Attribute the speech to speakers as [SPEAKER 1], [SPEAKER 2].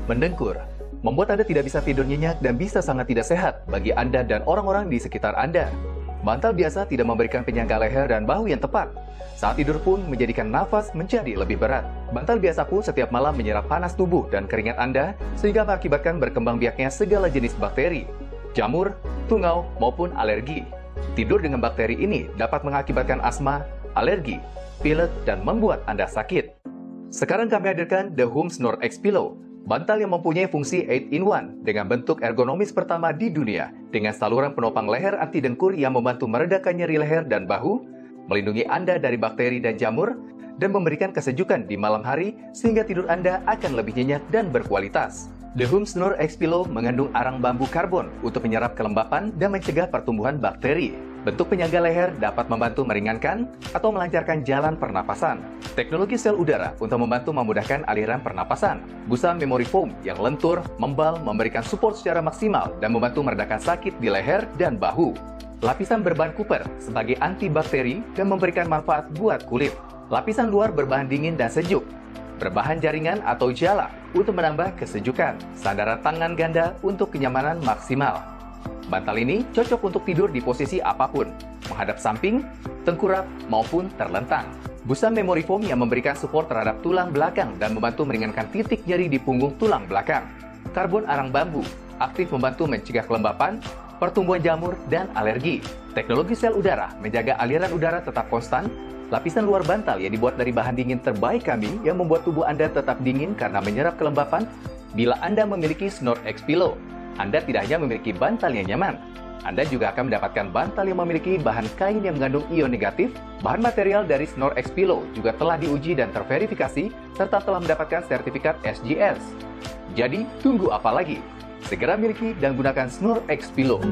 [SPEAKER 1] Mendengkur membuat Anda tidak bisa tidur nyenyak dan bisa sangat tidak sehat bagi Anda dan orang-orang di sekitar Anda. Bantal biasa tidak memberikan penyangga leher dan bahu yang tepat. Saat tidur pun menjadikan nafas menjadi lebih berat. Bantal biasa pun setiap malam menyerap panas tubuh dan keringat Anda sehingga mengakibatkan berkembang biaknya segala jenis bakteri, jamur, tungau, maupun alergi. Tidur dengan bakteri ini dapat mengakibatkan asma, alergi, pilek, dan membuat Anda sakit. Sekarang kami hadirkan The Hum Snore X Pillow, bantal yang mempunyai fungsi 8-in-1 dengan bentuk ergonomis pertama di dunia, dengan saluran penopang leher anti dengkur yang membantu meredakan nyeri leher dan bahu, melindungi Anda dari bakteri dan jamur, dan memberikan kesejukan di malam hari sehingga tidur Anda akan lebih nyenyak dan berkualitas. The Hum Snore X Pillow mengandung arang bambu karbon untuk menyerap kelembapan dan mencegah pertumbuhan bakteri. Bentuk penyangga leher dapat membantu meringankan atau melancarkan jalan pernapasan. Teknologi sel udara untuk membantu memudahkan aliran pernapasan. Busa memory foam yang lentur, membal, memberikan support secara maksimal dan membantu meredakan sakit di leher dan bahu. Lapisan berbahan Cooper sebagai antibakteri dan memberikan manfaat buat kulit. Lapisan luar berbahan dingin dan sejuk, berbahan jaringan atau jala untuk menambah kesejukan. Sandaran tangan ganda untuk kenyamanan maksimal. Bantal ini cocok untuk tidur di posisi apapun, menghadap samping, tengkurap, maupun terlentang. Busa memory foam yang memberikan support terhadap tulang belakang dan membantu meringankan titik nyeri di punggung tulang belakang. Karbon arang bambu aktif membantu mencegah kelembapan, pertumbuhan jamur, dan alergi. Teknologi sel udara menjaga aliran udara tetap konstan. Lapisan luar bantal yang dibuat dari bahan dingin terbaik kami yang membuat tubuh Anda tetap dingin karena menyerap kelembapan. Bila Anda memiliki Snore X Pillow, Anda tidak hanya memiliki bantal yang nyaman, Anda juga akan mendapatkan bantal yang memiliki bahan kain yang mengandung ion negatif. Bahan material dari Snore X Pillow juga telah diuji dan terverifikasi serta telah mendapatkan sertifikat SGS. Jadi, tunggu apa lagi? Segera miliki dan gunakan Snore X Pillow.